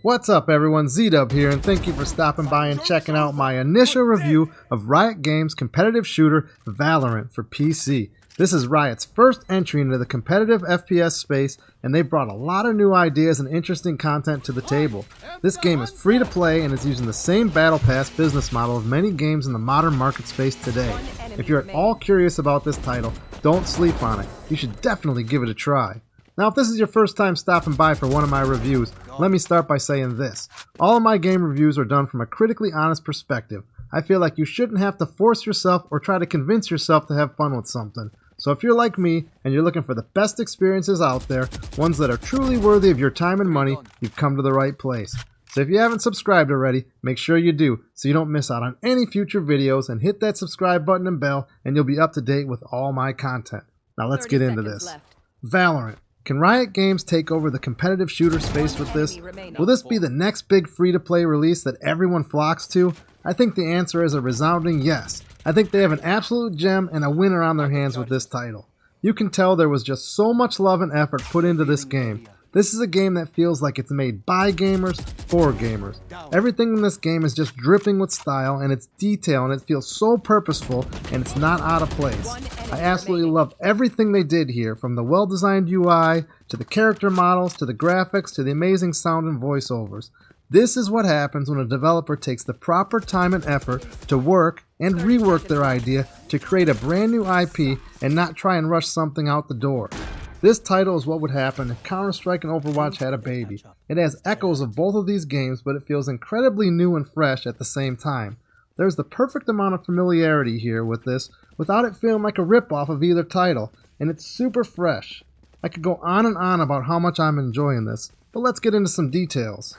What's up everyone, Z-Dub here, and thank you for stopping by and checking out my initial review of Riot Games' competitive shooter Valorant for PC. This is Riot's first entry into the competitive FPS space, and they brought a lot of new ideas and interesting content to the table. This game is free to play and is using the same Battle Pass business model of many games in the modern market space today. If you're at all curious about this title, don't sleep on it. You should definitely give it a try. Now, if this is your first time stopping by for one of my reviews, let me start by saying this. All of my game reviews are done from a critically honest perspective. I feel like you shouldn't have to force yourself or try to convince yourself to have fun with something. So if you're like me and you're looking for the best experiences out there, ones that are truly worthy of your time and money, you've come to the right place. So if you haven't subscribed already, make sure you do so you don't miss out on any future videos, and hit that subscribe button and bell and you'll be up to date with all my content. Now let's get into this. Valorant. Can Riot Games take over the competitive shooter space with this? Will this be the next big free-to-play release that everyone flocks to? I think the answer is a resounding yes. I think they have an absolute gem and a winner on their hands with this title. You can tell there was just so much love and effort put into this game. This is a game that feels like it's made by gamers for gamers. Everything in this game is just dripping with style and its detail, and it feels so purposeful and it's not out of place. I absolutely love everything they did here, from the well-designed UI, to the character models, to the graphics, to the amazing sound and voiceovers. This is what happens when a developer takes the proper time and effort to work and rework their idea to create a brand new IP and not try and rush something out the door. This title is what would happen if Counter-Strike and Overwatch had a baby. It has echoes of both of these games, but it feels incredibly new and fresh at the same time. There's the perfect amount of familiarity here with this, without it feeling like a rip-off of either title, and it's super fresh. I could go on and on about how much I'm enjoying this, but let's get into some details.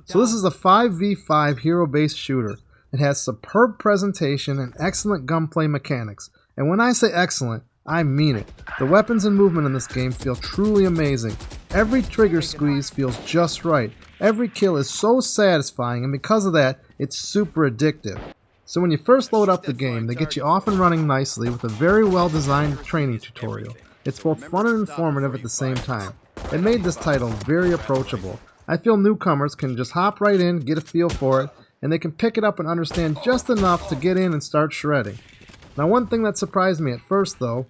So this is a 5v5 hero-based shooter. It has superb presentation and excellent gunplay mechanics, and when I say excellent, I mean it. The weapons and movement in this game feel truly amazing. Every trigger squeeze feels just right. Every kill is so satisfying, and because of that, it's super addictive. So when you first load up the game, they get you off and running nicely with a very well designed training tutorial. It's both fun and informative at the same time. It made this title very approachable. I feel newcomers can just hop right in, get a feel for it, and they can pick it up and understand just enough to get in and start shredding. Now, one thing that surprised me at first, though,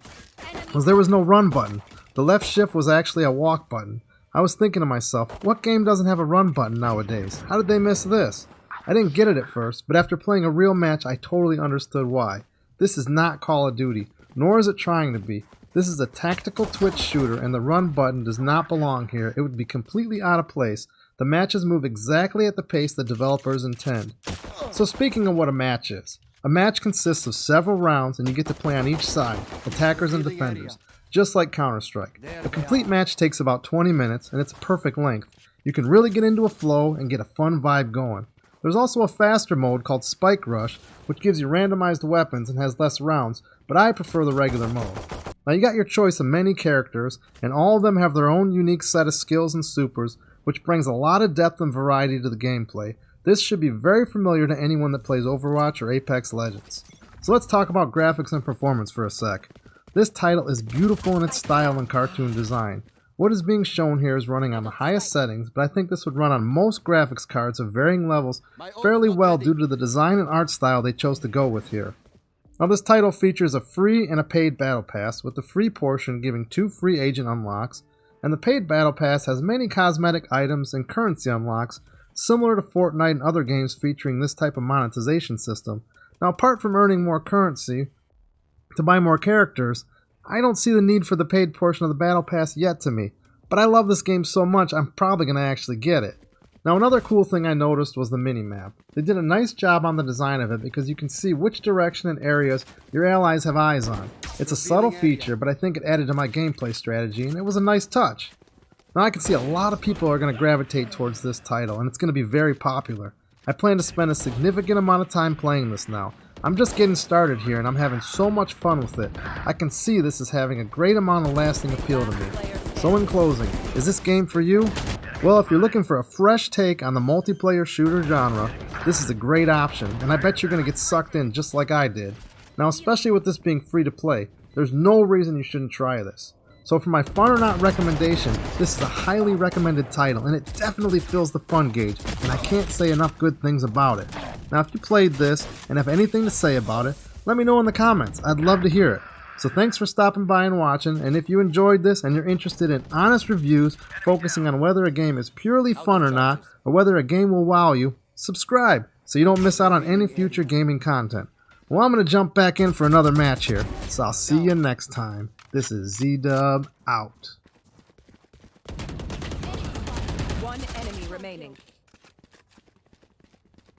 was there was no run button. The left shift was actually a walk button. I was thinking to myself, what game doesn't have a run button nowadays? How did they miss this? I didn't get it at first, but after playing a real match, I totally understood why. This is not Call of Duty, nor is it trying to be. This is a tactical twitch shooter, and the run button does not belong here. It would be completely out of place. The matches move exactly at the pace the developers intend. So speaking of what a match is, a match consists of several rounds, and you get to play on each side, attackers and defenders, just like Counter-Strike. A complete match takes about 20 minutes, and it's a perfect length. You can really get into a flow and get a fun vibe going. There's also a faster mode called Spike Rush, which gives you randomized weapons and has less rounds, but I prefer the regular mode. Now you got your choice of many characters, and all of them have their own unique set of skills and supers, which brings a lot of depth and variety to the gameplay. This should be very familiar to anyone that plays Overwatch or Apex Legends. So let's talk about graphics and performance for a sec. This title is beautiful in its style and cartoon design. What is being shown here is running on the highest settings, but I think this would run on most graphics cards of varying levels fairly well due to the design and art style they chose to go with here. Now this title features a free and a paid battle pass, with the free portion giving 2 free agent unlocks, and the paid battle pass has many cosmetic items and currency unlocks, similar to Fortnite and other games featuring this type of monetization system. Now, apart from earning more currency to buy more characters, I don't see the need for the paid portion of the Battle Pass yet to me, but I love this game so much I'm probably going to actually get it. Now, another cool thing I noticed was the minimap. They did a nice job on the design of it because you can see which direction and areas your allies have eyes on. It's a subtle feature, but I think it added to my gameplay strategy, and it was a nice touch. Now I can see a lot of people are going to gravitate towards this title, and it's going to be very popular. I plan to spend a significant amount of time playing this now. I'm just getting started here, and I'm having so much fun with it. I can see this is having a great amount of lasting appeal to me. So in closing, is this game for you? Well, if you're looking for a fresh take on the multiplayer shooter genre, this is a great option, and I bet you're going to get sucked in just like I did. Now, especially with this being free to play, there's no reason you shouldn't try this. So for my fun or not recommendation, this is a highly recommended title, and it definitely fills the fun gauge, and I can't say enough good things about it. Now if you played this and have anything to say about it, let me know in the comments. I'd love to hear it. So thanks for stopping by and watching, and if you enjoyed this and you're interested in honest reviews focusing on whether a game is purely fun or not, or whether a game will wow you, subscribe so you don't miss out on any future gaming content. Well, I'm going to jump back in for another match here, so I'll see you next time. This is Z-Dub out. One enemy remaining.